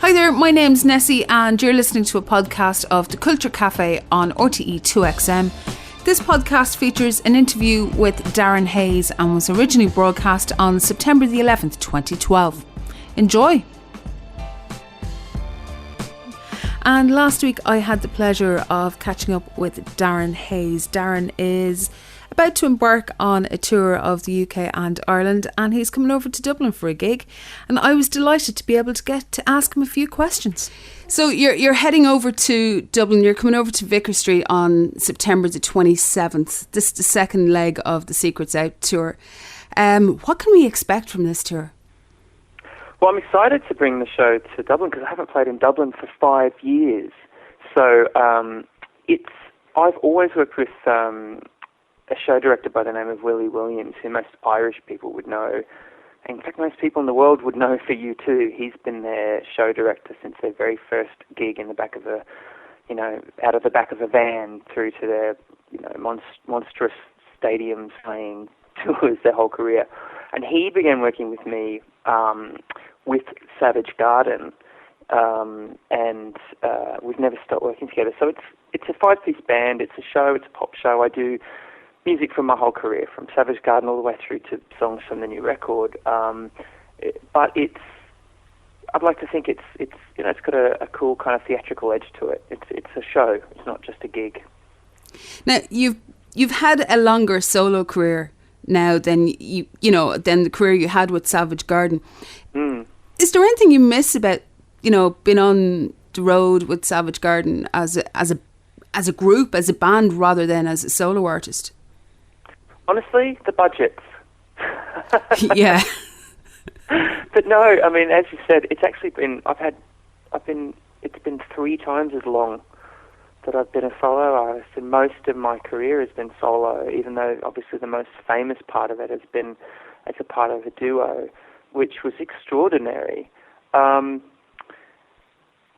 Hi there, my name's Nessy and you're listening to a podcast of The Culture Cafe on RTE 2XM. This podcast features an interview with Darren Hayes and was originally broadcast on September the 11th, 2012. Enjoy! And last week I had the pleasure of catching up with Darren Hayes. Darren is about to embark on a tour of the UK and Ireland, and he's coming over to Dublin for a gig, and I was delighted to be able to get to ask him a few questions. So you're heading over to Dublin, you're coming over to Vicar Street on September the 27th. This is the second leg of the Secrets Out tour. What can we expect from this tour? Well, I'm excited to bring the show to Dublin because I haven't played in Dublin for 5 years. So I've always worked with a show director by the name of Willie Williams, who most Irish people would know. In fact, most people in the world would know for you too. He's been their show director since their very first gig in the back of out of the back of a van through to their, monstrous stadium playing tours their whole career. And he began working with me with Savage Garden, and we've never stopped working together. So it's a 5-piece band. It's a show. It's a pop show. I do music from my whole career, from Savage Garden all the way through to songs from the new record. But I'd like to think it's got a cool kind of theatrical edge to it. It's a show. It's not just a gig. Now you've had a longer solo career now than than the career you had with Savage Garden. Is there anything you miss about being on the road with Savage Garden as a group, as a band, rather than as a solo artist? Honestly, the budgets. Yeah. But no, I mean, as you said, it's actually been, it's been 3 times as long that I've been a solo artist, and most of my career has been solo, even though obviously the most famous part of it has been as a part of a duo, which was extraordinary. And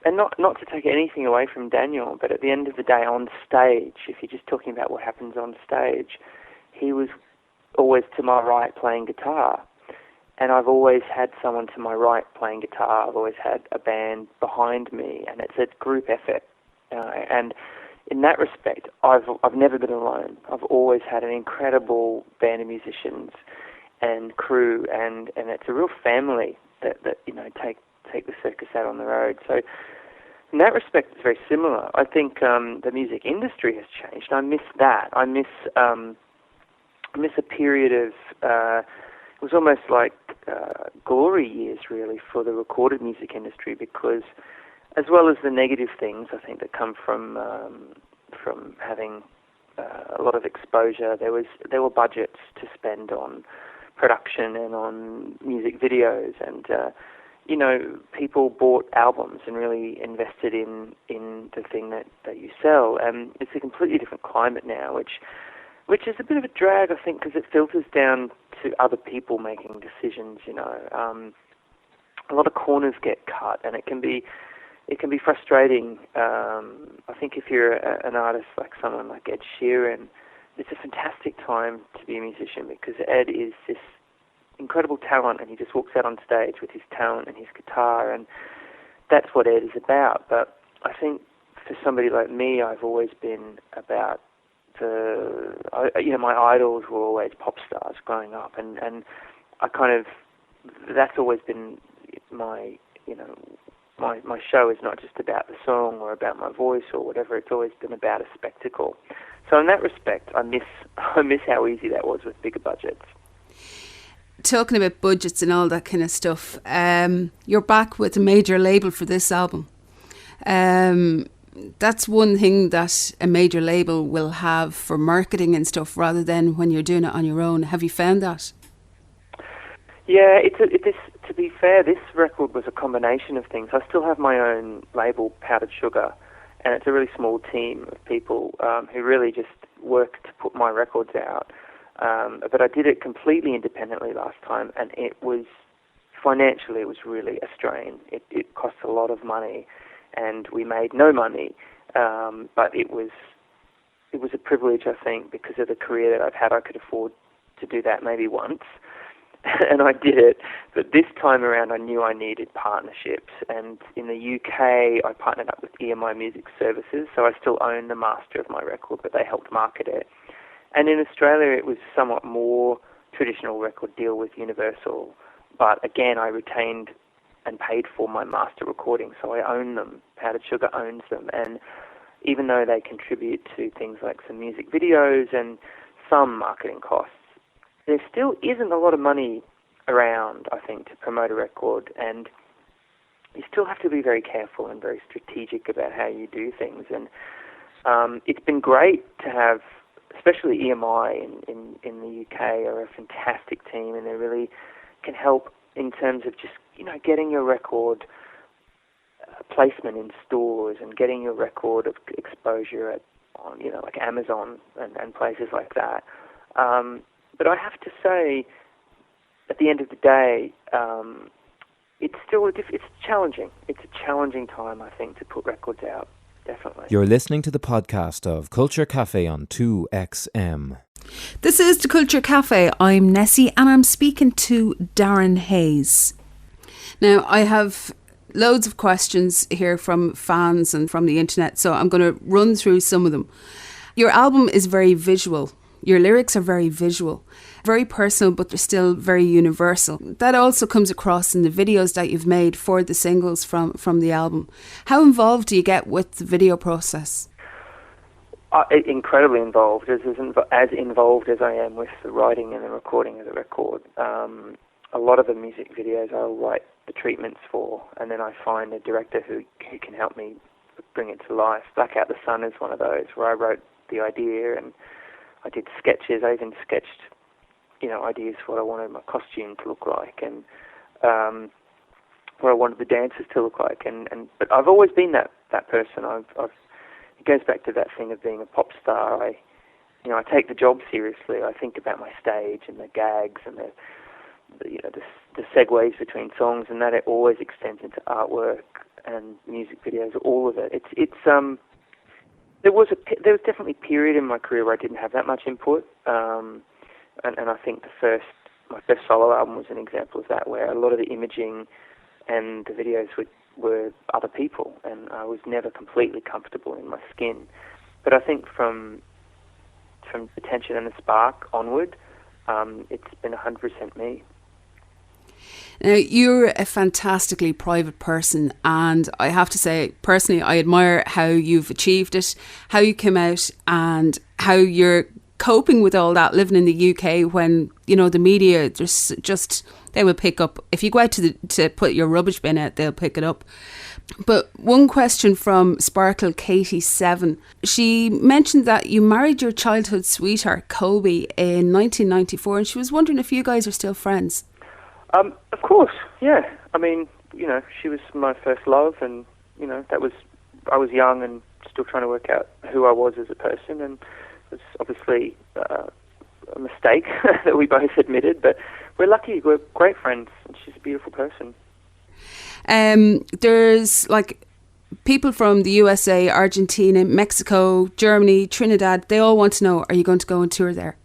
not to take anything away from Daniel, but at the end of the day, on stage, if you're just talking about what happens on stage, he was always to my right playing guitar. And I've always had someone to my right playing guitar. I've always had a band behind me, and it's a group effort. And in that respect, I've never been alone. I've always had an incredible band of musicians and crew, and it's a real family that take the circus out on the road. So in that respect, it's very similar. I think the music industry has changed. I miss that. I miss a period of it was almost like glory years, really, for the recorded music industry, because as well as the negative things, I think, that come from having a lot of exposure, there were budgets to spend on production and on music videos, and people bought albums and really invested in the thing that you sell. And it's a completely different climate now, which is a bit of a drag, I think, because it filters down to other people making decisions. A lot of corners get cut, and it can be frustrating. I think if you're an artist like someone like Ed Sheeran, it's a fantastic time to be a musician, because Ed is this incredible talent, and he just walks out on stage with his talent and his guitar, and that's what Ed is about. But I think for somebody like me, I've always been about my idols were always pop stars growing up, and I kind of, that's always been my show is not just about the song or about my voice or whatever. It's always been about a spectacle. So in that respect, I miss how easy that was with bigger budgets. Talking about budgets and all that kind of stuff, you're back with a major label for this album. That's one thing that a major label will have for marketing and stuff, rather than when you're doing it on your own. Have you found that? Yeah, to be fair, this record was a combination of things. I still have my own label, Powdered Sugar, and it's a really small team of people who really just work to put my records out. But I did it completely independently last time, and financially it was really a strain. It cost a lot of money, and we made no money. But it was a privilege, I think, because of the career that I've had. I could afford to do that maybe once. and I did it. But this time around, I knew I needed partnerships. And in the UK, I partnered up with EMI Music Services, so I still own the master of my record, but they helped market it. And in Australia, it was somewhat more traditional record deal with Universal. But again, I retained and paid for my master recordings, so I own them. Powdered Sugar owns them. And even though they contribute to things like some music videos and some marketing costs, there still isn't a lot of money around, I think, to promote a record, and you still have to be very careful and very strategic about how you do things. And it's been great to have, especially EMI in the UK are a fantastic team, and they really can help in terms of just, getting your record placement in stores and getting your record of exposure on, like Amazon and places like that. But I have to say, at the end of the day, it's still it's challenging. It's a challenging time, I think, to put records out, definitely. You're listening to the podcast of Culture Cafe on 2XM. This is the Culture Cafe. I'm Nessy and I'm speaking to Darren Hayes. Now, I have loads of questions here from fans and from the internet, so I'm going to run through some of them. Your album is very visual. Your lyrics are very visual, very personal, but they're still very universal. That also comes across in the videos that you've made for the singles from the album. How involved do you get with the video process? Incredibly involved, as involved as I am with the writing and the recording of the record. A lot of the music videos I'll write the treatments for, and then I find a director who can help me bring it to life. Blackout the Sun is one of those where I wrote the idea and I did sketches. I even sketched, ideas for what I wanted my costume to look like and what I wanted the dancers to look like. But I've always been that person. It goes back to that thing of being a pop star. I take the job seriously. I think about my stage and the gags and the segues between songs, and that it always extends into artwork and music videos. All of it. There was definitely a period in my career where I didn't have that much input, and I think my first solo album was an example of that, where a lot of the imaging and the videos were other people, and I was never completely comfortable in my skin. But I think from Attention and the Spark onward, it's been 100% me. Now, you're a fantastically private person, and I have to say, personally, I admire how you've achieved it, how you came out, and how you're coping with all that living in the UK when, the media, they will pick up. If you go out to put your rubbish bin out, they'll pick it up. But one question from Sparkle Katie 7. She mentioned that you married your childhood sweetheart, Kobe, in 1994, and she was wondering if you guys are still friends. Of course, yeah. I mean, she was my first love, and, I was young and still trying to work out who I was as a person, and it was obviously a mistake that we both admitted, but we're lucky. We're great friends, and she's a beautiful person. There's people from the USA, Argentina, Mexico, Germany, Trinidad. They all want to know, are you going to go on tour there?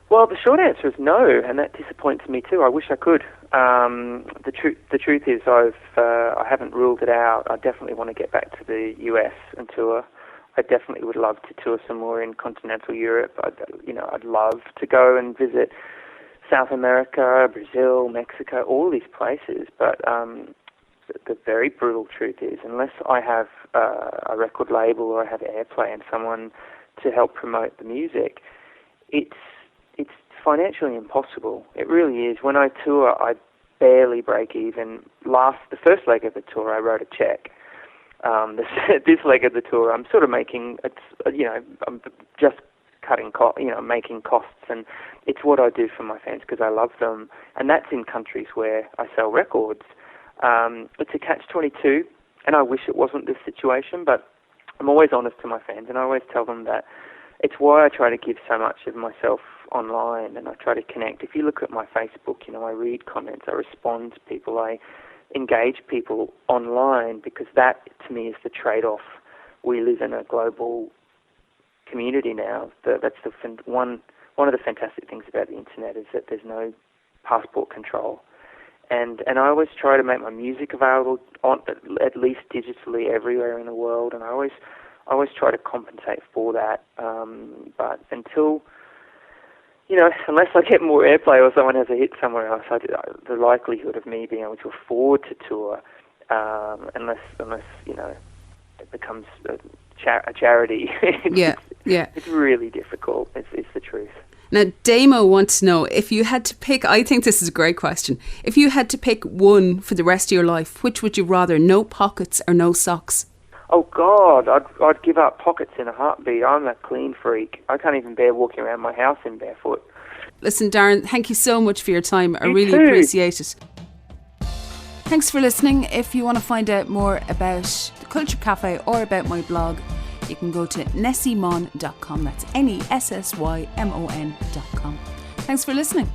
Well, the short answer is no, and that disappoints me too. I wish I could. The truth is, I haven't ruled it out. I definitely want to get back to the US and tour. I definitely would love to tour some more in continental Europe. I'd love to go and visit South America, Brazil, Mexico, all these places. But the very brutal truth is, unless I have a record label or I have airplay and someone to help promote the music, it's financially impossible. It really is. When I tour, I barely break even. The first leg of the tour, I wrote a check. This leg of the tour, I'm sort of making. I'm just cutting making costs, and it's what I do for my fans because I love them, and that's in countries where I sell records. It's a catch-22, and I wish it wasn't this situation, but I'm always honest to my fans, and I always tell them that it's why I try to give so much of myself online, and I try to connect. If you look at my Facebook, I read comments, I respond to people, I engage people online, because that, to me, is the trade-off. We live in a global community now. That's one one of the fantastic things about the internet is that there's no passport control. And I always try to make my music available at least digitally everywhere in the world, and I always try to compensate for that. But until, unless I get more airplay or someone has a hit somewhere else, the likelihood of me being able to afford to tour, unless it becomes a charity, it's really difficult. It's the truth. Now, Damo wants to know, if you had to pick, I think this is a great question, if you had to pick one for the rest of your life, which would you rather, no pockets or no socks? Oh, God, I'd give up pockets in a heartbeat. I'm a clean freak. I can't even bear walking around my house in barefoot. Listen, Darren, thank you so much for your time. I really too. appreciate it. Thanks for listening. If you want to find out more about the Culture Cafe or about my blog, you can go to nessymon.com. That's NESSYMON.com. Thanks for listening.